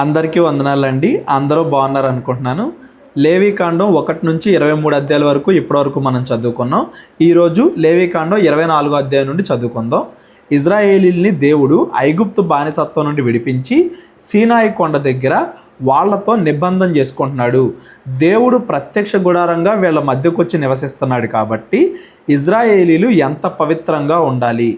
అందరికీ వందనాలండి. అందరూ బాగున్నారు అనుకుంటున్నాను. లేవీకాండం 1 నుంచి 23 అధ్యాయాల వరకు ఇప్పటివరకు మనం చదువుకున్నాం. ఈరోజు లేవీకాండం 24 అధ్యాయం నుండి చదువుకుందాం. ఇజ్రాయేలీల్ని దేవుడు ఐగుప్తు బానిసత్వం నుండి విడిపించి సీనాయి కొండ దగ్గర వాళ్ళతో నిబంధన చేసుకుంటున్నాడు. దేవుడు ప్రత్యక్ష గుడారంగా వీళ్ళ మధ్యకు వచ్చి నివసిస్తున్నాడు కాబట్టి ఇజ్రాయేలీలు ఎంత పవిత్రంగా ఉండాలి.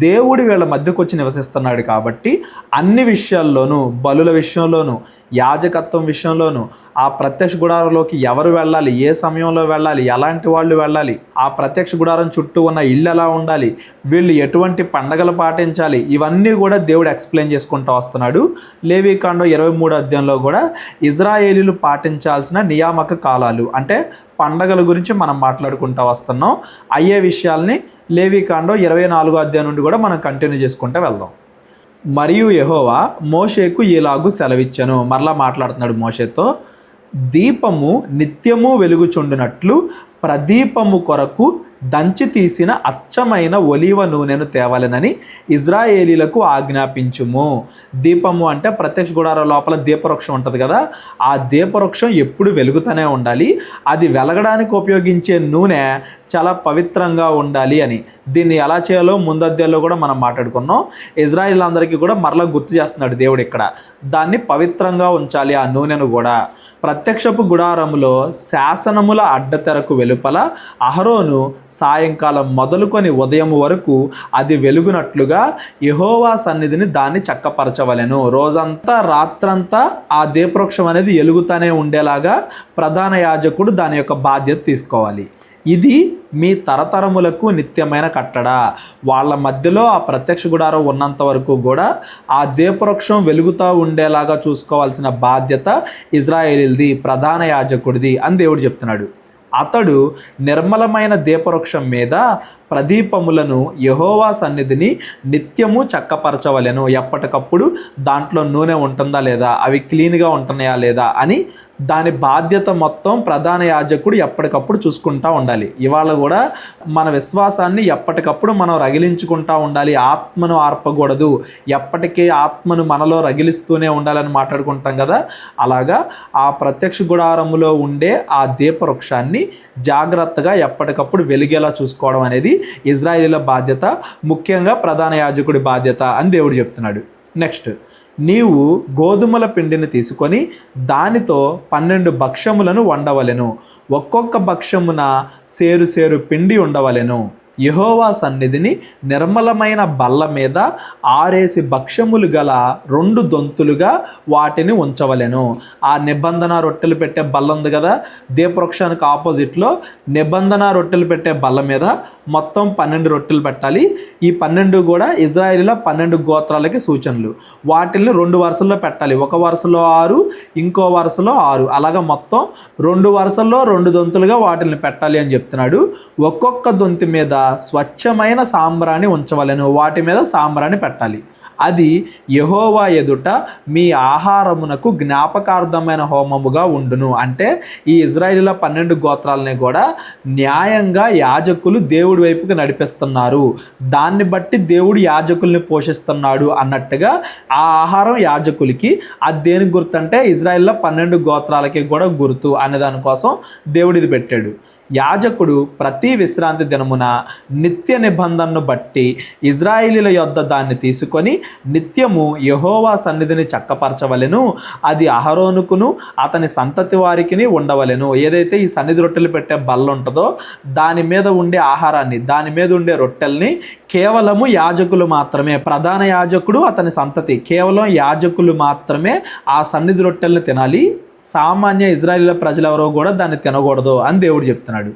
దేవుడు వీళ్ళ మధ్యకు వచ్చి నివసిస్తున్నాడు కాబట్టి అన్ని విషయాల్లోనూ, బలుల విషయంలోనూ, యాజకత్వం విషయంలోనూ, ఆ ప్రత్యక్ష గుడారంలోకి ఎవరు వెళ్ళాలి, ఏ సమయంలో వెళ్ళాలి, ఎలాంటి వాళ్ళు వెళ్ళాలి, ఆ ప్రత్యక్ష గుడారం చుట్టూ ఉన్న ఇల్లు ఎలా ఉండాలి, వీళ్ళు ఎటువంటి పండగలు పాటించాలి, ఇవన్నీ కూడా దేవుడు ఎక్స్ప్లెయిన్ చేసుకుంటూ వస్తున్నాడు. లేవీకాండం 23 అధ్యాయంలో కూడా ఇజ్రాయేలీలు పాటించాల్సిన నియామక కాలాలు అంటే పండగల గురించి మనం మాట్లాడుకుంటూ వస్తున్నాం. అయ్యే విషయాల్ని లేవీకాండం 24 అధ్యాయం నుండి కూడా మనం కంటిన్యూ చేసుకుంటూ వెళ్దాం. మరియు యెహోవా మోషేకు ఇలాగు సెలవిచ్చెను. మరలా మాట్లాడుతున్నాడు మోషేతో, దీపము నిత్యము వెలుగుచుండునట్లు ప్రదీపము కొరకు దంచి తీసిన అచ్చమైన ఒలీవ నూనెను తేవలెనని ఇజ్రాయేలీలకు ఆజ్ఞాపించుము. దీపము అంటే ప్రత్యక్ష గుడారం లోపల దీపవృక్షం ఉంటుంది కదా, ఆ దీపవృక్షం ఎప్పుడు వెలుగుతూనే ఉండాలి. అది వెలగడానికి ఉపయోగించే నూనె చాలా పవిత్రంగా ఉండాలి అని. దీన్ని ఎలా చేయాలో ముందధ్యాయంలో కూడా మనం మాట్లాడుకున్నాం. ఇజ్రాయేల్ అందరికీ కూడా మరలా గుర్తు చేస్తున్నాడు దేవుడు ఇక్కడ. దాన్ని పవిత్రంగా ఉంచాలి ఆ నూనెను కూడా. ప్రత్యక్షపు గుడారములో శాసనముల అడ్డతెరకు వెలుపల అహరోను సాయంకాలం మొదలుకొని ఉదయం వరకు అది వెలుగునట్లుగా యెహోవా సన్నిధిని దాన్ని చక్కపరచవలెను. రోజంతా రాత్రంతా ఆ దీపవృక్షం అనేది వెలుగుతూనే ఉండేలాగా ప్రధాన యాజకుడు దాని యొక్క బాధ్యత తీసుకోవాలి. ఇది మీ తరతరములకు నిత్యమైన కట్టడ. వాళ్ళ మధ్యలో ఆ ప్రత్యక్ష గుడారం ఉన్నంత వరకు కూడా ఆ దీపవృక్షం వెలుగుతూ ఉండేలాగా చూసుకోవాల్సిన బాధ్యత ఇజ్రాయేలీలది, ప్రధాన యాజకుడిది అని దేవుడు చెప్తున్నాడు. అతడు నిర్మలమైన దీపవృక్షం మీద ప్రదీపములను యెహోవా సన్నిధిని నిత్యము చక్కపరచవలెను. ఎప్పటికప్పుడు దాంట్లో నూనె ఉంటుందా లేదా, అవి క్లీన్గా ఉంటున్నాయా లేదా అని దాని బాధ్యత మొత్తం ప్రధాన యాజకుడు ఎప్పటికప్పుడు చూసుకుంటూ ఉండాలి. ఇవాళ కూడా మన విశ్వాసాన్ని ఎప్పటికప్పుడు మనం రగిలించుకుంటూ ఉండాలి. ఆత్మను ఆర్పకూడదు, ఎప్పటికీ ఆత్మను మనలో రగిలిస్తూనే ఉండాలని మాట్లాడుకుంటాం కదా. అలాగా ఆ ప్రత్యక్ష గుడారములో ఉండే ఆ దీపవృక్షాన్ని జాగ్రత్తగా ఎప్పటికప్పుడు వెలిగేలా చూసుకోవడం అనేది ఇజ్రాయేలీల బాధ్యత, ముఖ్యంగా ప్రధాన యాజకుడి బాధ్యత అని దేవుడు చెప్తున్నాడు. నెక్స్ట్, నీవు గోధుమల పిండిని తీసుకొని దానితో 12 భక్ష్యములను వండవలెను. ఒక్కొక్క భక్ష్యమున సేరు పిండి ఉండవలెను. యెహోవా సన్నిధిని నిర్మలమైన బల్ల మీద 6 భక్ష్యములు గల 2 దొంతులుగా వాటిని ఉంచవలెను. ఆ నిబంధన రొట్టెలు పెట్టే బల్ల ఉంది కదా, దీపవృక్షానికి ఆపోజిట్లో నిబంధన రొట్టెలు పెట్టే బల్ల మీద మొత్తం 12 రొట్టెలు పెట్టాలి. ఈ 12 కూడా ఇజ్రాయేలీల 12 గోత్రాలకి సూచనలు. వాటిని 2 వరుసల్లో పెట్టాలి. ఒక వరుసలో 6, ఇంకో వరుసలో 6, అలాగా మొత్తం 2 వరుసల్లో 2 దొంతులుగా వాటిని పెట్టాలి అని చెప్తున్నాడు. ఒక్కొక్క దొంతి మీద స్వచ్ఛమైన సాంబ్రాణి ఉంచవలెను. వాటి మీద సాంబ్రాణి పెట్టాలి. అది యెహోవా ఎదుట మీ ఆహారమునకు జ్ఞాపకార్థమైన హోమముగా ఉండును. అంటే ఈ ఇజ్రాయేలీల 12 గోత్రాలని కూడా న్యాయంగా యాజకులు దేవుడి వైపుకి నడిపిస్తున్నారు. దాన్ని బట్టి దేవుడు యాజకుల్ని పోషిస్తున్నాడు అన్నట్టుగా ఆ ఆహారం యాజకులకి. అది దేనికి గుర్తు అంటే ఇజ్రాయేలీల 12 గోత్రాలకి కూడా గుర్తు అనే దానికోసం దేవుడు ఇది పెట్టాడు. యాజకుడు ప్రతి విశ్రాంతి దినమున నిత్య నిబంధనను బట్టి ఇజ్రాయేలీల యొద్ద దాన్ని తీసుకొని నిత్యము యెహోవా సన్నిధిని చక్కపరచవలెను. అది అహరోనుకును అతని సంతతి వారికి ఉండవలెను. ఏదైతే ఈ సన్నిధి రొట్టెలు పెట్టే బల్ల ఉంటుందో దాని మీద ఉండే ఆహారాన్ని, దాని మీద ఉండే రొట్టెల్ని కేవలము యాజకులు మాత్రమే, ప్రధాన యాజకుడు అతని సంతతి, కేవలం యాజకులు మాత్రమే ఆ సన్నిధి రొట్టెల్ని తినాలి. సామాన్య ఇజ్రాయేలీల ప్రజలెవరో కూడా దాన్ని తినకూడదు అని దేవుడు చెప్తున్నాడు.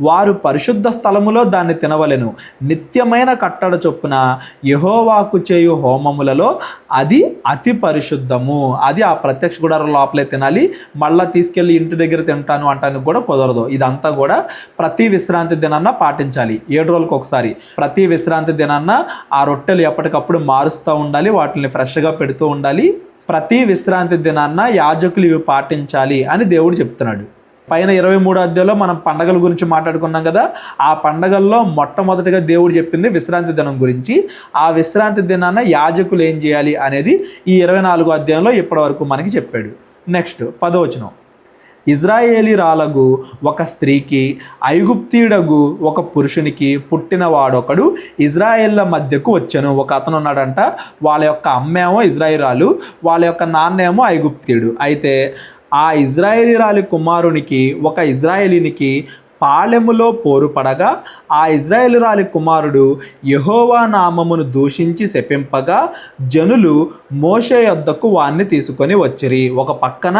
వారు పరిశుద్ధ స్థలములో దాన్ని తినవలెను. నిత్యమైన కట్టడ చొప్పున యెహోవాకు చేయు హోమములలో అది అతి పరిశుద్ధము. అది ఆ ప్రత్యక్ష గుడారం లోపలే తినాలి. మళ్ళీ తీసుకెళ్ళి ఇంటి దగ్గర తింటాను అంటానికి కూడా కుదరదు. ఇదంతా కూడా ప్రతి విశ్రాంతి దినాన్న పాటించాలి. 7 రోజులకు ఒకసారి ప్రతి విశ్రాంతి దినాన్న ఆ రొట్టెలు ఎప్పటికప్పుడు మారుస్తూ ఉండాలి. వాటిని ఫ్రెష్గా పెడుతూ ఉండాలి. ప్రతి విశ్రాంతి దినాన్న యాజకులు ఇవి పాటించాలి అని దేవుడు చెప్తున్నాడు. పైన 23 అధ్యాయంలో మనం పండగల గురించి మాట్లాడుకున్నాం కదా. ఆ పండగల్లో మొట్టమొదటిగా దేవుడు చెప్పింది విశ్రాంతి దినం గురించి. ఆ విశ్రాంతి దినాన యాజకులు ఏం చేయాలి అనేది ఈ 24 అధ్యాయంలో ఇప్పటి వరకు మనకి చెప్పాడు. నెక్స్ట్ 10వ వచనం. ఇజ్రాయేలీరాలగు ఒక స్త్రీకి ఐగుప్తీయుడగు ఒక పురుషునికి పుట్టిన వాడొకడు ఇజ్రాయేళ్ల మధ్యకు వచ్చాను. ఒక అతను ఉన్నాడంట, వాళ్ళ యొక్క అమ్మేమో ఇజ్రాయేలీరాలు, వాళ్ళ యొక్క నాన్నేమో ఐగుప్తీయుడు. అయితే ఆ ఇజ్రాయేలీరాలి కుమారునికి ఒక ఇజ్రాయేలీనికి పాలెములో పోరు పడగా ఆ ఇజ్రాయేలురాలి కుమారుడు యెహోవా నామమును దూషించి శపింపగా జనులు మోషే యొద్దకు వాణ్ణి తీసుకొని వచ్చిరి. ఒక పక్కన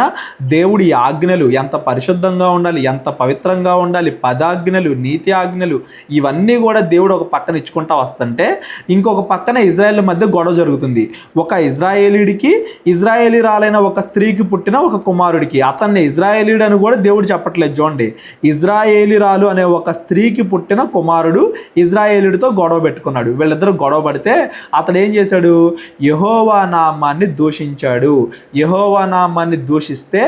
దేవుడి ఆజ్ఞలు ఎంత పరిశుద్ధంగా ఉండాలి, ఎంత పవిత్రంగా ఉండాలి, పదాజ్ఞలు, నీతి ఆజ్ఞలు ఇవన్నీ కూడా దేవుడు ఒక పక్కన ఇచ్చుకుంటా వస్తుంటే ఇంకొక పక్కన ఇజ్రాయేల్ మధ్య గొడవ జరుగుతుంది. ఒక ఇజ్రాయేలీడికి ఇజ్రాయేలీరాలైన ఒక స్త్రీకి పుట్టిన ఒక కుమారుడికి, అతన్ని ఇజ్రాయేలీడు అని కూడా దేవుడు చెప్పట్లేదు చూడండి. ఇజ్రాయేలీరాలు అనే ఒక స్త్రీకి పుట్టిన కుమారుడు ఇజ్రాయేలీడితో గొడవ పెట్టుకున్నాడు. వీళ్ళిద్దరూ గొడవ పడితే అతడు ఏం చేశాడు? యెహోవా నామాన్ని దూషించాడు. యెహోవా నామాన్ని దూషిస్తే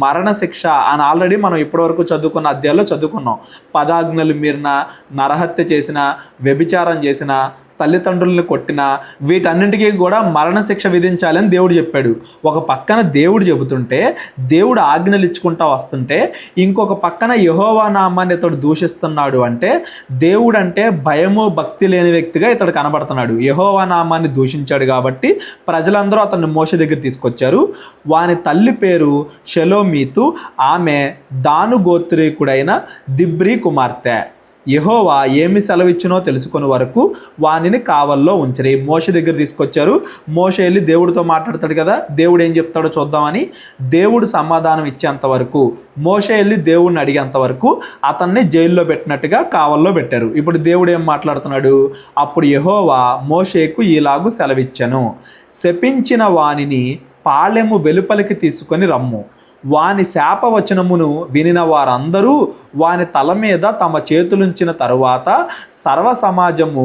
మరణశిక్ష అని ఆల్రెడీ మనం ఇప్పటివరకు చదువుకున్న అధ్యాయంలో చదువుకున్నాం. పదాజ్ఞలు మీరిన, నరహత్య చేసిన, వ్యభిచారం చేసిన, తల్లిదండ్రులను కొట్టిన వీటన్నింటికీ కూడా మరణశిక్ష విధించాలని దేవుడు చెప్పాడు. ఒక పక్కన దేవుడు చెబుతుంటే, దేవుడు ఆజ్ఞలు ఇచ్చుకుంటా వస్తుంటే ఇంకొక పక్కన యెహోవా నామాన్ని ఇతడు దూషిస్తున్నాడు. అంటే దేవుడు అంటే భయము భక్తి లేని వ్యక్తిగా ఇతడు కనబడుతున్నాడు. యెహోవా నామాన్ని దూషించాడు కాబట్టి ప్రజలందరూ అతన్ని మోషే దగ్గర తీసుకొచ్చారు. వాని తల్లి పేరు షెలోమీతు, ఆమె దాను గోత్రీకుడైన దిబ్రీ కుమార్తె. యెహోవా ఏమి సెలవిచ్చినో తెలుసుకునే వరకు వానిని కావల్లో ఉంచరి. మోషే దగ్గర తీసుకొచ్చారు. మోషే వెళ్ళి దేవుడితో మాట్లాడతాడు కదా, దేవుడు ఏం చెప్తాడో చూద్దామని దేవుడు సమాధానం ఇచ్చేంత వరకు, మోషే వెళ్ళి దేవుడిని అడిగేంత వరకు అతన్ని జైల్లో పెట్టినట్టుగా కావల్లో పెట్టారు. ఇప్పుడు దేవుడు ఏం మాట్లాడుతున్నాడు? అప్పుడు యెహోవా మోషేకు ఈలాగు సెలవిచ్చెను, శపించిన వానిని పాలెము వెలుపలికి తీసుకొని రమ్ము. వాని శాపవచనమును వినిన వారందరూ వాని తల మీద తమ చేతులుంచిన తరువాత సర్వ సమాజము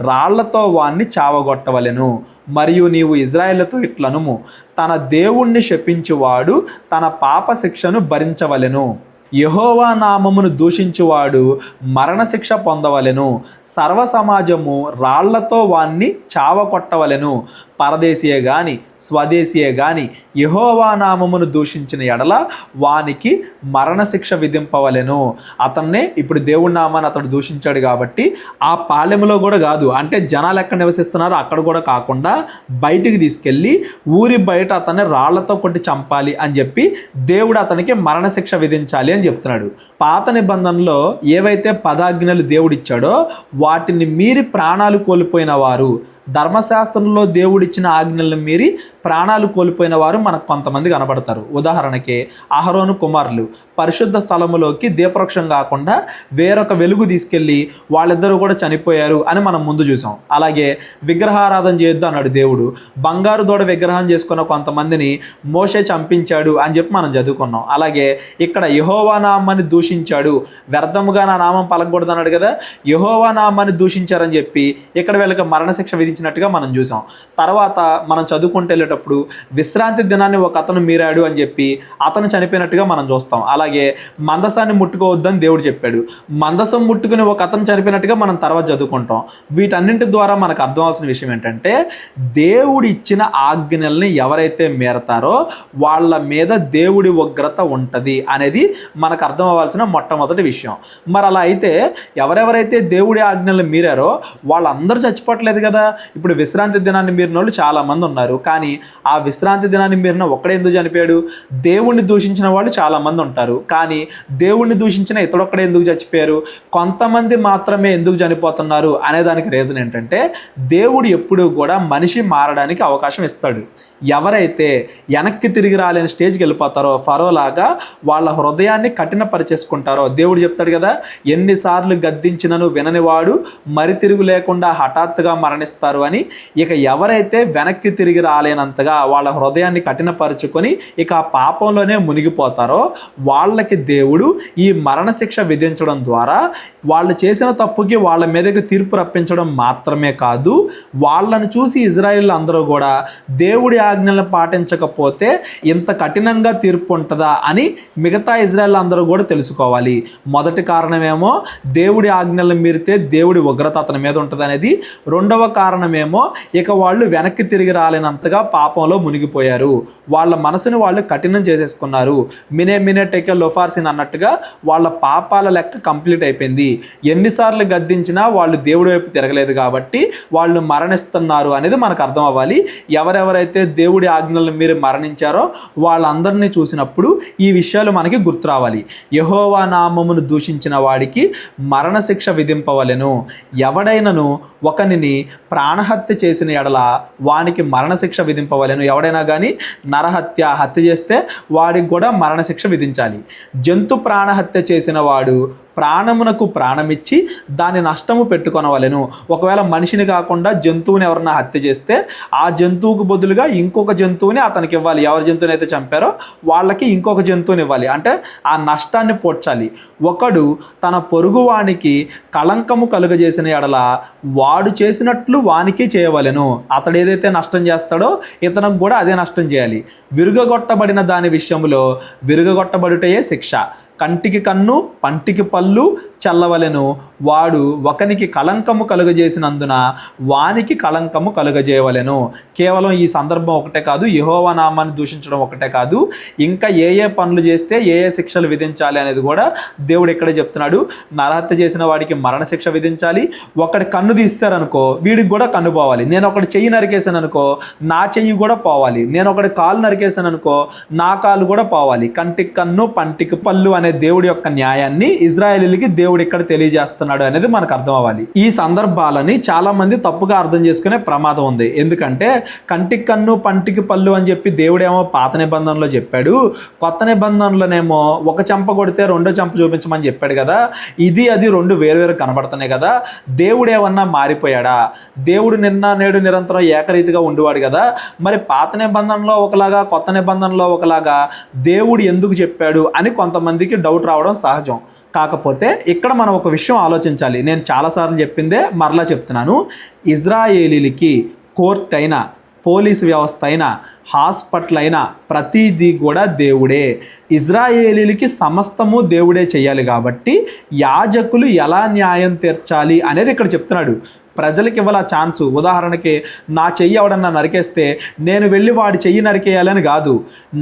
రాళ్లతో వాణ్ణి చావగొట్టవలెను. మరియు నీవు ఇజ్రాయేలుతో ఇట్లనుము, తన దేవుణ్ణి శపించువాడు తన పాప శిక్షను భరించవలెను. యెహోవా నామమును దూషించువాడు మరణశిక్ష పొందవలెను. సర్వ సమాజము రాళ్లతో వాణ్ణి చావకొట్టవలెను. పరదేశీయే గాని స్వదేశీయే గాని యెహోవా నామమును దూషించిన ఎడల వానికి మరణశిక్ష విధింపవలెను. అతన్నే ఇప్పుడు దేవుడి నామాన్ని అతడు దూషించాడు కాబట్టి ఆ పాలెములో కూడా కాదు, అంటే జనాలు ఎక్కడ నివసిస్తున్నారో అక్కడ కూడా కాకుండా బయటికి తీసుకెళ్ళి ఊరి బయట అతన్ని రాళ్లతో కొట్టి చంపాలి అని చెప్పి దేవుడు అతనికి మరణశిక్ష విధించాలి అని చెప్తున్నాడు. పాత నిబంధనలో ఏవైతే పదాజ్ఞలు దేవుడిచ్చాడో వాటిని మీరి ప్రాణాలు కోల్పోయిన వారు, ధర్మశాస్త్రంలో దేవుడిచ్చిన ఆజ్ఞలను మీరి ప్రాణాలు కోల్పోయిన వారు మనకు కొంతమంది కనబడతారు. ఉదాహరణకి అహరోను కుమారులు పరిశుద్ధ స్థలములోకి దీపవృక్షం కాకుండా వేరొక వెలుగు తీసుకెళ్ళి వాళ్ళిద్దరూ కూడా చనిపోయారు అని మనం ముందు చూసాం. అలాగే విగ్రహారాధన చేయొద్దు అన్నాడు దేవుడు. బంగారు దూడ విగ్రహం చేసుకున్న కొంతమందిని మోషే చంపించాడు అని చెప్పి మనం చదువుకున్నాం. అలాగే ఇక్కడ యెహోవా నామాన్ని దూషించాడు, వ్యర్థముగా నా నామం పలకూడదు అన్నాడు కదా, యెహోవా నామాన్ని దూషించారని చెప్పి ఇక్కడ వీళ్ళకి మరణశిక్ష విధించినట్టుగా మనం చూసాం. తర్వాత మనం చదువుకుంటూ వెళ్ళేటప్పుడు విశ్రాంతి దినాన్ని ఒక అతను మీరాడు అని చెప్పి అతను చనిపోయినట్టుగా మనం చూస్తాం. అలాగే మందసాన్ని ముట్టుకోవద్దని దేవుడు చెప్పాడు. మందసం ముట్టుకుని ఒక అతను చనిపోయినట్టుగా మనం తర్వాత చదువుకుంటాం. వీటన్నింటి ద్వారా మనకు అర్థం అవ్వాల్సిన విషయం ఏంటంటే దేవుడు ఇచ్చిన ఆజ్ఞల్ని ఎవరైతే మేరతారో వాళ్ళ మీద దేవుడి ఉగ్రత ఉంటుంది అనేది మనకు అర్థం అవ్వాల్సిన మొట్టమొదటి విషయం. మరి అలా అయితే ఎవరెవరైతే దేవుడి ఆజ్ఞల్ని మీరారో వాళ్ళందరూ చచ్చిపోవట్లేదు కదా. ఇప్పుడు విశ్రాంతి దినాన్ని మీరిన వాళ్ళు చాలామంది ఉన్నారు, కానీ ఆ విశ్రాంతి దినాన్ని మీరిన ఒక్కడే ఎందుకు చనిపోయాడు? దేవుణ్ణి దూషించిన వాళ్ళు చాలామంది ఉంటారు, కానీ దేవుణ్ణి దూషించిన ఇతడొక్కడే ఎందుకు చచ్చిపోయారు? కొంతమంది మాత్రమే ఎందుకు చనిపోతున్నారు అనే దానికి రీజన్ ఏంటంటే దేవుడు ఎప్పుడూ కూడా మనిషి మారడానికి అవకాశం ఇస్తాడు. ఎవరైతే వెనక్కి తిరిగి రాలేని స్టేజ్కి వెళ్ళిపోతారో ఫరోలాగా వాళ్ళ హృదయాన్ని కఠినపరిచేసుకుంటారో దేవుడు చెప్తాడు కదా, ఎన్నిసార్లు గద్దించినను వినని వాడు మరి తిరుగు లేకుండా హఠాత్తుగా మరణిస్తారు అని. ఇక ఎవరైతే వెనక్కి తిరిగి రాలేనంతగా వాళ్ళ హృదయాన్ని కఠినపరుచుకొని ఇక ఆ పాపంలోనే మునిగిపోతారో వాళ్ళకి దేవుడు ఈ మరణశిక్ష విధించడం ద్వారా వాళ్ళు చేసిన తప్పుకి వాళ్ళ మీదకి తీర్పు రప్పించడం మాత్రమే కాదు, వాళ్ళను చూసి ఇజ్రాయేల్ అందరూ కూడా దేవుడి ఆజ్ఞలను పాటించకపోతే ఇంత కఠినంగా తీర్పు ఉంటుందా అని మిగతా ఇజ్రాయెల్ అందరూ కూడా తెలుసుకోవాలి. మొదటి కారణమేమో దేవుడి ఆజ్ఞలను మీరితే దేవుడి ఉగ్రత అతని మీద ఉంటుంది అనేది. రెండవ కారణమేమో ఇక వాళ్ళు వెనక్కి తిరిగి రాలేనంతగా పాపంలో మునిగిపోయారు. వాళ్ళ మనసుని వాళ్ళు కఠినం చేసేసుకున్నారు. మినే టెకే లోఫార్సిన్ అన్నట్టుగా వాళ్ళ పాపాల లెక్క కంప్లీట్ అయిపోయింది. ఎన్నిసార్లు గద్దించినా వాళ్ళు దేవుడి వైపు తిరగలేదు కాబట్టి వాళ్ళు మరణిస్తున్నారు అనేది మనకు అర్థం అవ్వాలి. ఎవరెవరైతే దేవుడి ఆజ్ఞలను మీరు మరణించారో వాళ్ళందరినీ చూసినప్పుడు ఈ విషయాలు మనకి గుర్తు రావాలి. యెహోవా నామమును దూషించిన వాడికి మరణశిక్ష విధింపవలెను. ఎవడైనను ఒకనిని ప్రాణహత్య చేసిన ఎడల వానికి మరణశిక్ష విధింపవలెను. ఎవడైనా కానీ హత్య చేస్తే వాడికి కూడా మరణశిక్ష విధించాలి. జంతు ప్రాణహత్య చేసిన వాడు ప్రాణమునకు ప్రాణమిచ్చి దాని నష్టము పెట్టుకొనవలెను. ఒకవేళ మనిషిని కాకుండా జంతువుని ఎవరన్నా హత్య చేస్తే ఆ జంతువుకు బదులుగా ఇంకొక జంతువుని అతనికి ఇవ్వాలి. ఎవరి జంతువుని అయితే చంపారో వాళ్ళకి ఇంకొక జంతువుని ఇవ్వాలి. అంటే ఆ నష్టాన్ని పోడ్చాలి. ఒకడు తన పొరుగువానికి కళంకము కలుగజేసిన ఎడల వాడు చేసినట్లు వానికి చేయవలెను. అతడు ఏదైతే నష్టం చేస్తాడో ఇతనికి కూడా అదే నష్టం చేయాలి. విరుగగొట్టబడిన దాని విషయంలో విరుగగొట్టబడుటయే శిక్ష. కంటికి కన్ను పంటికి పళ్ళు చల్లవలెను. వాడు ఒకనికి కళంకము కలుగజేసినందున వానికి కళంకము కలుగజేయవలెను. కేవలం ఈ సందర్భం ఒకటే కాదు, యెహోవా నామాన్ని దూషించడం ఒకటే కాదు, ఇంకా ఏ పనులు చేస్తే ఏ శిక్షలు విధించాలి అనేది కూడా దేవుడు ఇక్కడే చెప్తున్నాడు. నరహత్య చేసిన వాడికి మరణశిక్ష విధించాలి. ఒకటి కన్ను తీస్తారనుకో వీడికి కూడా కన్ను పోవాలి. నేను ఒకటి చెయ్యి నరికేసాను అనుకో నా చెయ్యి కూడా పోవాలి. నేను ఒకటి కాలు నరికేసాను అనుకో నా కాలు కూడా పోవాలి. కంటికి కన్ను పంటికి పళ్ళు అనే దేవుడి యొక్క న్యాయాన్ని ఇజ్రాయేలీలకి దేవుడు ఇక్కడ తెలియజేస్తున్నాడు అనేది మనకు అర్థం అవ్వాలి. ఈ సందర్భాలని చాలా మంది తప్పుగా అర్థం చేసుకునే ప్రమాదం ఉంది. ఎందుకంటే కంటికి కన్ను పంటికి పళ్ళు అని చెప్పి దేవుడేమో పాత నిబంధనలో చెప్పాడు, కొత్త నిబంధనలోనేమో ఒక చెంప కొడితే రెండో చెంప చూపించమని చెప్పాడు కదా. ఇది అది రెండు వేరువేరు కనబడుతున్నాయి కదా. దేవుడు ఏమన్నా మారిపోయాడా? దేవుడు నిన్న నేడు నిరంతరం ఏకరీతిగా ఉండేవాడు కదా. మరి పాత నిబంధనలో ఒకలాగా కొత్త నిబంధనలో ఒకలాగా దేవుడు ఎందుకు చెప్పాడు అని కొంతమందికి డౌట్ రావడం సహజం. కాకపోతే ఇక్కడ మనం ఒక విషయం ఆలోచించాలి. నేను చాలాసార్లు చెప్పిందే మరలా చెప్తున్నాను. ఇజ్రాయేలీలకి కోర్ట్ అయినా పోలీసు వ్యవస్థ అయినా హాస్పిటల్ అయినా ప్రతిదీ కూడా దేవుడే. ఇజ్రాయేలీలకి సమస్తము దేవుడే చేయాలి కాబట్టి యాజకులు ఎలా న్యాయం తీర్చాలి అనేది ఇక్కడ చెప్తున్నాడు. ప్రజలకి ఇవ్వాల ఛాన్సు. ఉదాహరణకి నా చెయ్యి ఎవడన్నా నరికేస్తే నేను వెళ్ళి వాడి చెయ్యి నరికేయాలని కాదు.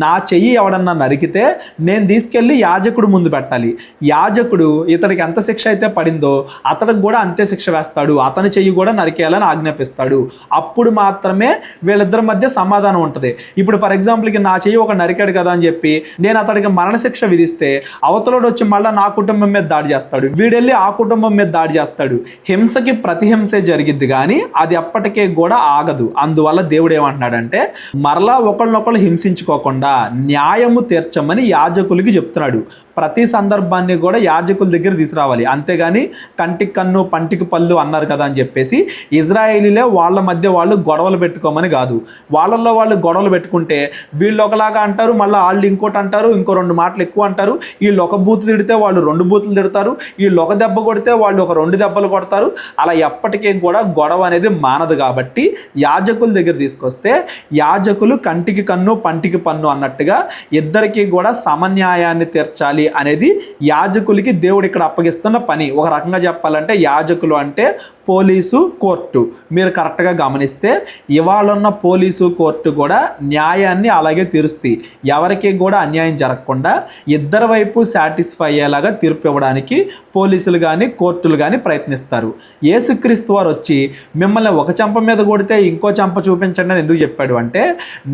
నా చెయ్యి ఎవడన్నా నరికితే నేను తీసుకెళ్ళి యాజకుడు ముందు పెట్టాలి. యాజకుడు ఇతడికి ఎంత శిక్ష అయితే పడిందో అతడికి కూడా అంతే శిక్ష వేస్తాడు. అతని చెయ్యి కూడా నరికేయాలని ఆజ్ఞాపిస్తాడు. అప్పుడు మాత్రమే వీళ్ళిద్దరి మధ్య సమాధానం ఉంటుంది. ఇప్పుడు ఫర్ ఎగ్జాంపుల్కి నా చెయ్యి ఒక నరికాడు కదా అని చెప్పి నేను అతడికి మరణశిక్ష విధిస్తే అవతలోడు వచ్చి మళ్ళీ నా కుటుంబం మీద దాడి చేస్తాడు, వీడెళ్ళి ఆ కుటుంబం మీద దాడి చేస్తాడు. హింసకి ప్రతిహింసే జరిగిద్ది కానీ అది అప్పటికే కూడా ఆగదు. అందువల్ల దేవుడు ఏమంటున్నాడంటే మరలా ఒకళ్ళనొకళ్ళు హింసించుకోకుండా న్యాయము తీర్చమని యాజకులకి చెప్తున్నాడు. ప్రతి సందర్భాన్ని కూడా యాజకుల దగ్గర తీసుకురావాలి. అంతేగాని కంటికి కన్ను పంటికి పళ్ళు అన్నారు కదా అని చెప్పేసి ఇజ్రాయేలీలే వాళ్ళ మధ్య వాళ్ళు గొడవలు పెట్టుకోమని కాదు. వాళ్ళల్లో వాళ్ళు గొడవలు పెట్టుకుంటే వీళ్ళు ఒకలాగా అంటారు, మళ్ళీ వాళ్ళు ఇంకోటి అంటారు, ఇంకో రెండు మాటలు ఎక్కువ అంటారు. వీళ్ళు ఒక బూతు తిడితే వాళ్ళు రెండు బూతులు తిడతారు, వీళ్ళు ఒక దెబ్బ కొడితే వాళ్ళు ఒక రెండు దెబ్బలు కొడతారు. అలా ఎప్పటికీ కూడా గొడవ అనేది మానదు. కాబట్టి యాజకుల దగ్గర తీసుకొస్తే యాజకులు కంటికి కన్ను పంటికి పన్ను అన్నట్టుగా ఇద్దరికీ కూడా సమన్యాయాన్ని తీర్చాలి అనేది యాజకులకి దేవుడు ఇక్కడ అప్పగిస్తున్న పని. ఒక రకంగా చెప్పాలంటే యాజకులు అంటే పోలీసు కోర్టు. మీరు కరెక్ట్గా గమనిస్తే ఇవాళన్న పోలీసు కోర్టు కూడా న్యాయాన్ని అలాగే తీరుస్తాయి. ఎవరికి కూడా అన్యాయం జరగకుండా ఇద్దరి వైపు సాటిస్ఫై అయ్యేలాగా తీర్పు ఇవ్వడానికి పోలీసులు కానీ కోర్టులు కానీ ప్రయత్నిస్తారు. యేసుక్రీస్తు వారు వచ్చి మిమ్మల్ని ఒక చెంప మీద కొడితే ఇంకో చెంప చూపించండి అని ఎందుకు చెప్పాడు అంటే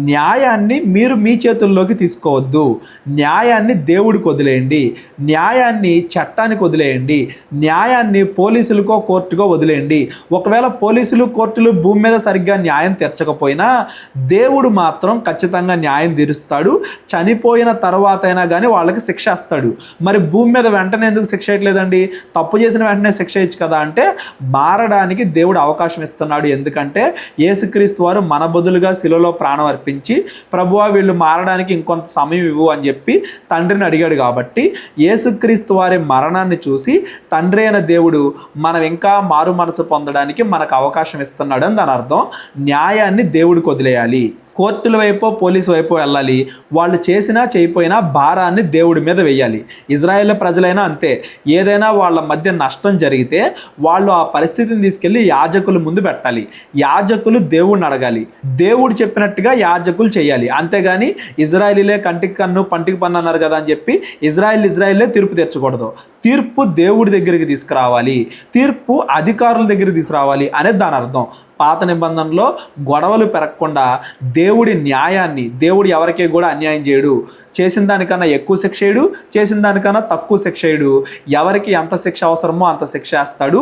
న్యాయాన్ని మీరు మీ చేతుల్లోకి తీసుకోవద్దు. న్యాయాన్ని దేవుడికి వదిలేయండి, న్యాయాన్ని చట్టానికి వదిలేయండి, న్యాయాన్ని పోలీసులకో కోర్టుకో వదిలేయండి. ఒకవేళ పోలీసులు కోర్టులు భూమి మీద సరిగ్గా న్యాయం తీర్చకపోయినా దేవుడు మాత్రం ఖచ్చితంగా న్యాయం తీరుస్తాడు. చనిపోయిన తర్వాత అయినా కానీ వాళ్ళకి శిక్ష ఇస్తాడు. మరి భూమి మీద వెంటనే ఎందుకు శిక్ష ఇవ్వట్లేదండి? తప్పు చేసిన వెంటనే శిక్ష ఇచ్చు కదా అంటే మారడానికి దేవుడు అవకాశం ఇస్తున్నాడు. ఎందుకంటే యేసుక్రీస్తు వారు మన బదులుగా శిలువలో ప్రాణం అర్పించి ప్రభువా వీళ్ళు మారడానికి ఇంకొంత సమయం ఇవ్వు అని చెప్పి తండ్రిని అడిగాడు. కాబట్టి యేసుక్రీస్తు వారి మరణాన్ని చూసి తండ్రి అయిన దేవుడు మనం ఇంకా మారు మనసు పొందడానికి మనకు అవకాశం ఇస్తున్నాడు అని దాని అర్థం. న్యాయాన్ని దేవుడికి వదిలేయాలి. కోర్టుల వైపు పోలీసు వైపు వెళ్ళాలి. వాళ్ళు చేసినా చేయకపోయినా భారాన్ని దేవుడి మీద వెయ్యాలి. ఇజ్రాయేల్ ప్రజలైనా అంతే. ఏదైనా వాళ్ళ మధ్య నష్టం జరిగితే వాళ్ళు ఆ పరిస్థితిని తీసుకెళ్ళి యాజకుల ముందు పెట్టాలి. యాజకులు దేవుడిని అడగాలి. దేవుడు చెప్పినట్టుగా యాజకులు చేయాలి. అంతేగాని ఇజ్రాయేలీలే కంటికి కన్ను పంటికి పన్ను అన్నారు కదా అని చెప్పి ఇజ్రాయేలే తీర్పు తెచ్చకూడదు. తీర్పు దేవుడి దగ్గరికి తీసుకురావాలి, తీర్పు అధికారుల దగ్గరికి తీసుకురావాలి అనేది దాని అర్థం. పాత నిబంధనలో గొడవలు పెరగకుండా దేవుడి న్యాయాన్ని, దేవుడు ఎవరికీ కూడా అన్యాయం చేయడు. చేసిన దానికన్నా ఎక్కువ శిక్ష చేయడు, చేసిన దానికన్నా తక్కువ శిక్ష చేయడు. ఎవరికి ఎంత శిక్ష అవసరమో అంత శిక్ష వేస్తాడు.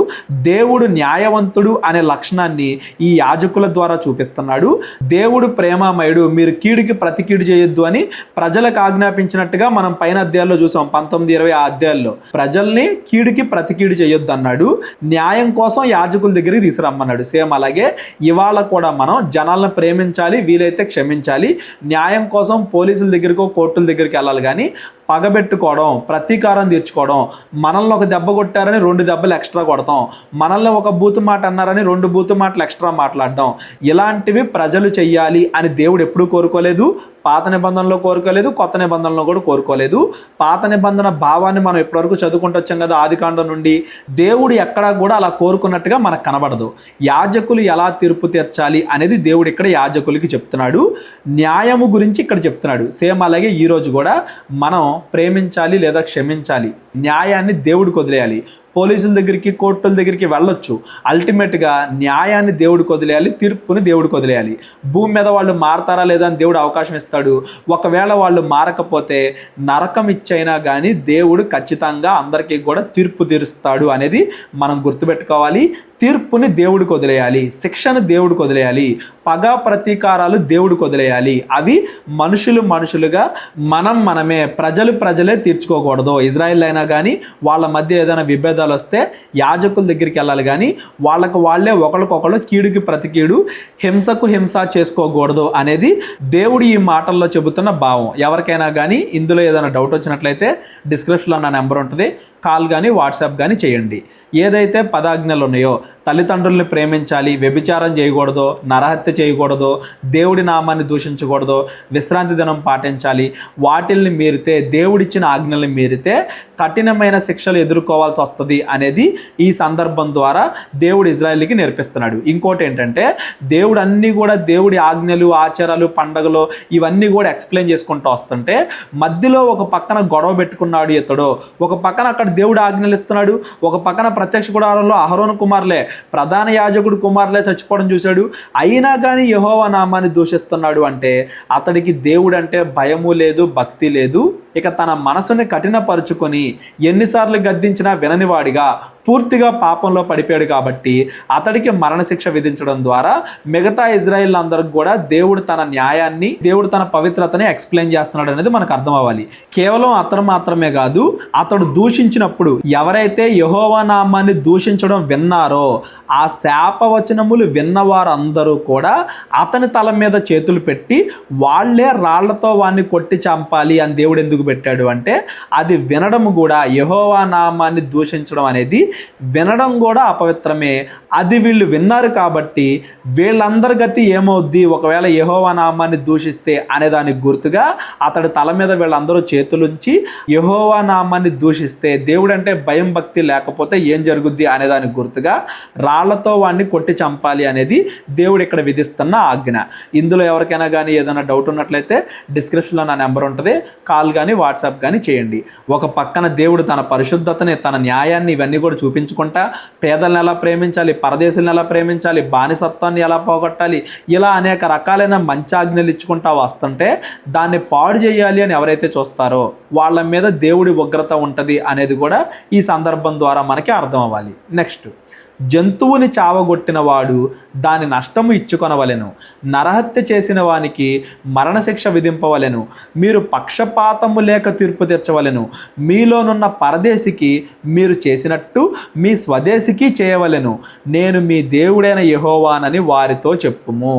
దేవుడు న్యాయవంతుడు అనే లక్షణాన్ని ఈ యాజకుల ద్వారా చూపిస్తున్నాడు. దేవుడు ప్రేమమయుడు, మీరు కీడుకి ప్రతి కీడు చేయొద్దు అని ప్రజలకు ఆజ్ఞాపించినట్టుగా మనం పైన అధ్యాయాల్లో చూసాం. 19-20 ఆ అధ్యాయాల్లో ప్రజల్ని కీడుకి ప్రతి కీడు చేయొద్దు అన్నాడు. న్యాయం కోసం యాజకుల దగ్గరికి తీసుకురమ్మన్నాడు. సేమ్ అలాగే ఇవాళ కూడా మనం జనాలను ప్రేమించాలి, వీలైతే క్షమించాలి. న్యాయం కోసం పోలీసుల దగ్గరకో కోర్టుల దగ్గరికి వెళ్ళాలి. కానీ పగబెట్టుకోవడం, ప్రతీకారం తీర్చుకోవడం, మనల్ని ఒక దెబ్బ కొట్టారని 2 దెబ్బలు ఎక్స్ట్రా కొడతాం, మనల్ని ఒక బూతు మాట అన్నారని 2 బూతు మాటలు ఎక్స్ట్రా మాట్లాడడం, ఇలాంటివి ప్రజలు చెయ్యాలి అని దేవుడు ఎప్పుడూ కోరుకోలేదు. పాత నిబంధనలో కోరుకోలేదు, కొత్త నిబంధనలో కూడా కోరుకోలేదు. పాత నిబంధన భావాన్ని మనం ఇప్పటివరకు చదువుకుంటూ వచ్చాం కదా, ఆదికాండం నుండి. దేవుడు ఎక్కడా కూడా అలా కోరుకున్నట్టుగా మనకు కనబడదు. యాజకులు ఎలా తీర్పు తీర్చాలి అనేది దేవుడు ఇక్కడ యాజకులకి చెప్తున్నాడు. న్యాయము గురించి ఇక్కడ చెప్తున్నాడు. సేమ్ అలాగే ఈరోజు కూడా మనం ప్రేమించాలి లేదా క్షమించాలి. న్యాయాన్ని దేవుడికి వదిలేయాలి. పోలీసుల దగ్గరికి కోర్టుల దగ్గరికి వెళ్ళొచ్చు. అల్టిమేట్గా న్యాయాన్ని దేవుడికి వదిలేయాలి, తీర్పుని దేవుడికి వదిలేయాలి. భూమి మీద వాళ్ళు మారతారా లేదా అని దేవుడు అవకాశం ఇస్తాడు. ఒకవేళ వాళ్ళు మారకపోతే నరకం ఇచ్చైనా కానీ దేవుడు ఖచ్చితంగా అందరికీ కూడా తీర్పు తీరుస్తాడు అనేది మనం గుర్తుపెట్టుకోవాలి. తీర్పుని దేవుడికి వదిలేయాలి, శిక్షను దేవుడికి వదిలేయాలి, పగ ప్రతీకారాలు దేవుడికి వదిలేయాలి. అవి మనుషులుగా మనమే ప్రజలే తీర్చుకోకూడదు. ఇజ్రాయిల్ అయినా కానీ వాళ్ళ మధ్య ఏదైనా విభేదాలు వస్తే యాజకుల దగ్గరికి వెళ్ళాలి. కానీ వాళ్ళే ఒకరికొకరు కీడుకి ప్రతి కీడు, హింసకు హింస చేసుకోకూడదు అనేది దేవుడు ఈ మాటల్లో చెబుతున్న భావం. ఎవరికైనా కానీ ఇందులో ఏదైనా డౌట్ వచ్చినట్లయితే డిస్క్రిప్షన్లో నా నెంబర్ ఉంటుంది, కాల్ కానీ వాట్సాప్ కానీ చేయండి. ఏదైతే పదాజ్ఞలు ఉన్నాయో, తల్లిదండ్రుల్ని ప్రేమించాలి, వ్యభిచారం చేయకూడదు, నరహత్య చేయకూడదు, దేవుడి నామాన్ని దూషించకూడదు, విశ్రాంతి దినం పాటించాలి, వాటిల్ని మీరితే, దేవుడిచ్చిన ఆజ్ఞల్ని మీరితే కఠినమైన శిక్షలు ఎదుర్కోవాల్సి వస్తుంది అనేది ఈ సందర్భం ద్వారా దేవుడు ఇజ్రాయేల్కి నేర్పిస్తున్నాడు. ఇంకోటి ఏంటంటే, దేవుడు అన్నీ కూడా దేవుడి ఆజ్ఞలు, ఆచారాలు, పండగలు ఇవన్నీ కూడా ఎక్స్ప్లెయిన్ చేసుకుంటూ వస్తుంటే మధ్యలో ఒక పక్కన గొడవ పెట్టుకున్నాడు ఇతడు, ఒక పక్కన అక్కడ దేవుడు ఆజ్ఞలు ఇస్తున్నాడు, ఒక పక్కన ప్రత్యక్ష గుడారంలో అహరోను కుమారులే, ప్రధాన యాజకుడు కుమారులే చచ్చిపోవడం చూశాడు. అయినా కానీ యెహోవా నామాన్ని దూషిస్తున్నాడు అంటే అతడికి దేవుడు అంటే భయము లేదు, భక్తి లేదు. ఇక తన మనసుని కఠినపరుచుకొని ఎన్నిసార్లు గద్దించినా విననివాడిగా పూర్తిగా పాపంలో పడిపోయాడు. కాబట్టి అతడికి మరణశిక్ష విధించడం ద్వారా మిగతా ఇజ్రాయిల్ అందరికి కూడా దేవుడు తన న్యాయాన్ని, దేవుడు తన పవిత్రతని ఎక్స్ప్లెయిన్ చేస్తున్నాడు అనేది మనకు అర్థం అవ్వాలి. కేవలం అతను మాత్రమే కాదు, అతడు దూషించినప్పుడు ఎవరైతే యెహోవా నామాన్ని దూషించడం విన్నారో ఆ శాపవచనములు విన్నవారందరూ కూడా అతని తల మీద చేతులు పెట్టి వాళ్లే రాళ్లతో వాడిని కొట్టి చంపాలి అని దేవుడు ఎందుకు పెట్టాడు అంటే, అది వినడం కూడా, యెహోవా నామాన్ని దూషించడం అనేది వినడం కూడా అపవిత్రమే. అది వీళ్ళు విన్నారు కాబట్టి వీళ్ళందరి గతి ఏమవుద్ది ఒకవేళ యెహోవా నామాన్ని దూషిస్తే అనేదానికి గుర్తుగా అతడి తల మీద వీళ్ళందరూ చేతులుంచి యెహోవా నామాన్ని దూషిస్తే, దేవుడు అంటే భయం భక్తి లేకపోతే ఏం జరుగుద్ది అనేదానికి గుర్తుగా రాళ్లతో వాడిని కొట్టి చంపాలి అనేది దేవుడు ఇక్కడ విధిస్తున్న ఆజ్ఞ. ఇందులో ఎవరికైనా కానీ ఏదైనా డౌట్ ఉన్నట్లయితే డిస్క్రిప్షన్లో నా నెంబర్ ఉంటుంది, కాల్ కానీ వాట్సాప్ కానీ చేయండి. ఒక పక్కన దేవుడు తన పరిశుద్ధతని, తన న్యాయాన్ని ఇవన్నీ కూడా చూపించుకుంటా పేదలను ఎలా ప్రేమించాలి, పరదేశులను ఎలా ప్రేమించాలి, బానిసత్వాన్ని ఎలా పోగొట్టాలి, ఇలా అనేక రకాలైన మంచి ఆజ్ఞలు ఇచ్చుకుంటా వస్తుంటే దాన్ని పాడు చేయాలి అని ఎవరైతే చూస్తారో వాళ్ళ మీద దేవుడి ఉగ్రత ఉంటుంది అనేది కూడా ఈ సందర్భం ద్వారా మనకి అర్థం అవ్వాలి. నెక్స్ట్, జంతువుని చావగొట్టిన వాడు దాని నష్టము ఇచ్చుకొనవలెను, నరహత్య చేసిన వానికి మరణశిక్ష విధింపవలెను, మీరు పక్షపాతము లేక తీర్పు తీర్చవలెను, మీలోనున్న పరదేశికి మీరు చేసినట్టు మీ స్వదేశికి చేయవలెను, నేను మీ దేవుడైన యెహోవానని వారితో చెప్పుము.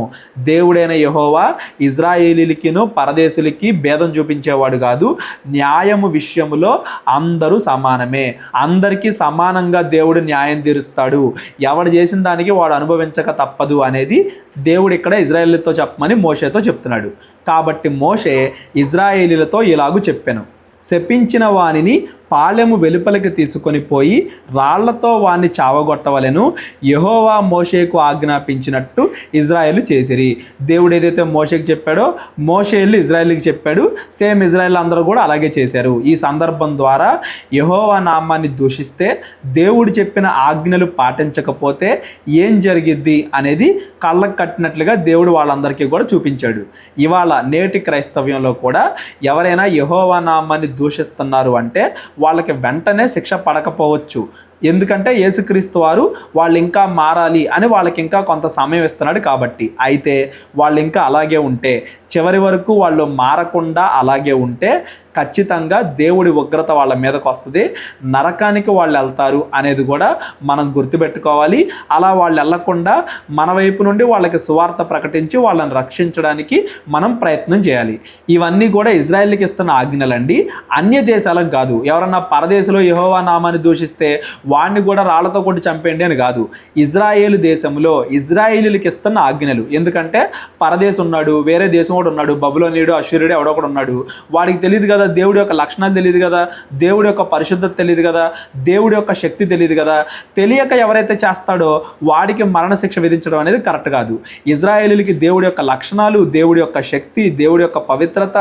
దేవుడైన యెహోవా ఇజ్రాయేలీలకిను పరదేశులకి భేదం చూపించేవాడు కాదు. న్యాయము విషయములో అందరూ సమానమే, అందరికీ సమానంగా దేవుడు న్యాయం తీరుస్తాడు. ఎవడు చేసిన దానికి వాడు అనుభవించక తప్పదు అనేది దేవుడు ఇక్కడ ఇజ్రాయేలీలతో చెప్పమని మోషేతో చెప్తున్నాడు. కాబట్టి మోషే ఇజ్రాయేలీలతో ఇలాగూ చెప్పాను, శపించిన వానిని పాళెము వెలుపలికి తీసుకొని పోయి రాళ్లతో వాణ్ణి చావగొట్టవలెను, యెహోవా మోషేకు ఆజ్ఞాపించినట్టు ఇజ్రాయేలు చేసిరి. దేవుడు ఏదైతే మోషేకి చెప్పాడో మోషే వెళ్ళి ఇజ్రాయేల్కి చెప్పాడు. సేమ్ ఇజ్రాయేల్ అందరూ కూడా అలాగే చేశారు. ఈ సందర్భం ద్వారా యెహోవా నామాన్ని దూషిస్తే, దేవుడు చెప్పిన ఆజ్ఞలు పాటించకపోతే ఏం జరిగిద్ది అనేది కళ్ళకు కట్టినట్లుగా దేవుడు వాళ్ళందరికీ కూడా చూపించాడు. ఇవాళ నేటి క్రైస్తవ్యంలో కూడా ఎవరైనా యెహోవా నామాన్ని దూషిస్తున్నారు అంటే వాళ్ళకి వెంటనే శిక్ష పడకపోవచ్చు. ఎందుకంటే యేసుక్రీస్తు వారు వాళ్ళు ఇంకా మారాలి అని వాళ్ళకి ఇంకా కొంత సమయం ఇస్తున్నాడు కాబట్టి. అయితే వాళ్ళు ఇంకా అలాగే ఉంటే, చివరి వరకు వాళ్ళు మారకుండా అలాగే ఉంటే ఖచ్చితంగా దేవుడి ఉగ్రత వాళ్ళ మీదకు వస్తుంది, నరకానికి వాళ్ళు వెళ్తారు అనేది కూడా మనం గుర్తుపెట్టుకోవాలి. అలా వాళ్ళు వెళ్లకుండా మన వైపు నుండి వాళ్ళకి సువార్త ప్రకటించి వాళ్ళని రక్షించడానికి మనం ప్రయత్నం చేయాలి. ఇవన్నీ కూడా ఇజ్రాయేల్కి ఇస్తున్న ఆజ్ఞలండి, అన్య దేశాలకు కాదు. ఎవరన్నా పరదేశంలో యెహోవా నామాన్ని దూషిస్తే వాడిని కూడా రాళ్లతో కొట్టి చంపేయండి అని కాదు. ఇజ్రాయేలు దేశంలో ఇజ్రాయేలీలకు ఇస్తున్న ఆజ్ఞలు. ఎందుకంటే పరదేశం ఉన్నాడు, వేరే దేశం కూడా ఉన్నాడు, బబులోనీయుడు అశ్షూరుడు ఎవడో కూడా ఉన్నాడు. వాడికి తెలియదు కదా దేవుడి యొక్క లక్షణాలు తెలియదు కదా, దేవుడి యొక్క పరిశుద్ధత తెలియదు కదా, దేవుడి యొక్క శక్తి తెలియదు కదా. తెలియక ఎవరైతే చేస్తాడో వాడికి మరణశిక్ష విధించడం అనేది కరెక్ట్ కాదు. ఇజ్రాయేలీలకి దేవుడి యొక్క లక్షణాలు, దేవుడి యొక్క శక్తి, దేవుడి యొక్క పవిత్రత,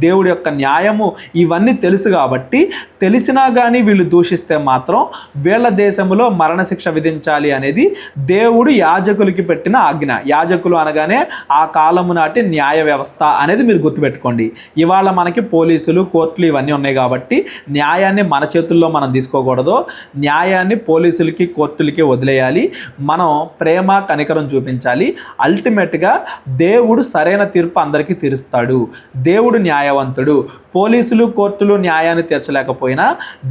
దేవుడి యొక్క న్యాయము ఇవన్నీ తెలుసు కాబట్టి తెలిసినా కానీ వీళ్ళు దూషిస్తే మాత్రం వీళ్ళ దేశంలో మరణశిక్ష విధించాలి అనేది దేవుడు యాజకులకి పెట్టిన ఆజ్ఞ. యాజకులు అనగానే ఆ కాలము నాటి న్యాయ వ్యవస్థ అనేది మీరు గుర్తుపెట్టుకోండి. ఇవాళ మనకి పోలీసులు, కోర్టులు ఇవన్నీ ఉన్నాయి కాబట్టి న్యాయాన్ని మన చేతుల్లో మనం తీసుకోకూడదు. న్యాయాన్ని పోలీసులకి, కోర్టులకి వదిలేయాలి. మనం ప్రేమ, కనికరం చూపించాలి. అల్టిమేట్గా దేవుడు సరైన తీర్పు అందరికీ తీరుస్తాడు. దేవుడు న్యాయవంతుడు. పోలీసులు, కోర్టులు న్యాయాన్ని తీర్చలేకపోయినా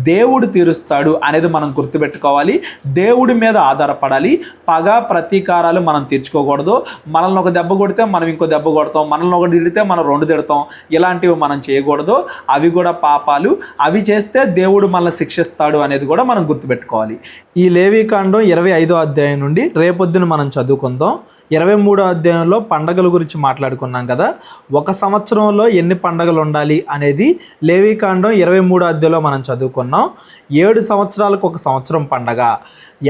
దేవుడు తీరుస్తాడు అనేది మనం గుర్తుపెట్టుకోవాలి. దేవుడి మీద ఆధారపడాలి. పగ, ప్రతీకారాలు మనం తీర్చుకోకూడదు. మనల్ని ఒక దెబ్బ కొడితే మనం ఇంకో దెబ్బ కొడతాం, మనల్ని ఒకటి తిడితే మనం రెండు తిడతాం. ఇలాంటివి మనం చేయకూడదు. అవి కూడా పాపాలు. అవి చేస్తే దేవుడు మనల్ని శిక్షిస్తాడు అనేది కూడా మనం గుర్తుపెట్టుకోవాలి. ఈ లేవీకాండం 25వ అధ్యాయం నుండి రేపొద్దున మనం చదువుకుందాం. 23వ అధ్యాయంలో పండగల గురించి మాట్లాడుకున్నాం కదా. ఒక సంవత్సరంలో ఎన్ని పండగలు ఉండాలి అనేది లేవీకాండం 23వ అధ్యాయంలో మనం చదువుకున్నాం. 7 సంవత్సరాలకు ఒక సంవత్సరం పండగ,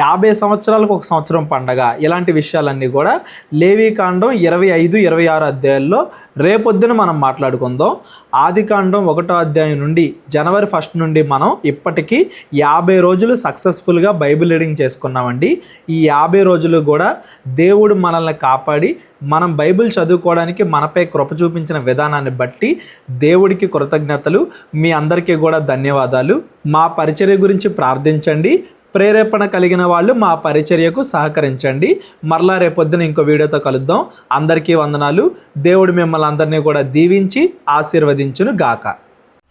50 సంవత్సరాలకు ఒక సంవత్సరం పండగ, ఇలాంటి విషయాలన్నీ కూడా లేవీకాండం 25, 26 అధ్యాయాల్లో రేపొద్దున మనం మాట్లాడుకుందాం. ఆదికాండం 1వ అధ్యాయం నుండి జనవరి 1 నుండి మనం ఇప్పటికీ 50 రోజులు సక్సెస్ఫుల్గా బైబిల్ రీడింగ్ చేసుకున్నామండి. ఈ 50 రోజులు కూడా దేవుడు మనల్ని కాపాడి మనం బైబిల్ చదువుకోవడానికి మనపై కృప చూపించిన విధానాన్ని బట్టి దేవుడికి కృతజ్ఞతలు. మీ అందరికీ కూడా ధన్యవాదాలు. మా పరిచర్య గురించి ప్రార్థించండి. ప్రేరేపణ కలిగిన వాళ్ళు మా పరిచర్యకు సహకరించండి. మరలా రేపొద్దున ఇంకో వీడియోతో కలుద్దాం. అందరికీ వందనాలు. దేవుడు మిమ్మల్ని అందరినీ కూడా దీవించి ఆశీర్వదించును గాక.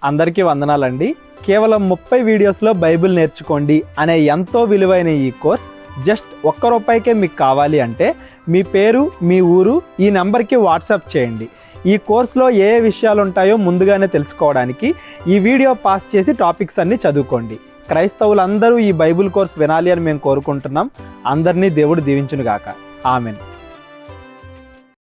అందరికీ వందనాలండి. కేవలం 30 వీడియోస్లో బైబిల్ నేర్చుకోండి అనే ఎంతో విలువైన ఈ కోర్స్ జస్ట్ ₹1 మీకు కావాలి అంటే మీ పేరు, మీ ఊరు ఈ నెంబర్కి వాట్సాప్ చేయండి. ఈ కోర్సులో ఏ విషయాలు ఉంటాయో ముందుగానే తెలుసుకోవడానికి ఈ వీడియో పాస్ చేసి టాపిక్స్ అన్నీ చదువుకోండి. క్రైస్తవులందరూ ఈ బైబిల్ కోర్స్ వినాలి అని మేము కోరుకుంటున్నాం. అందరినీ దేవుడు దీవించును గాక. ఆమెన్.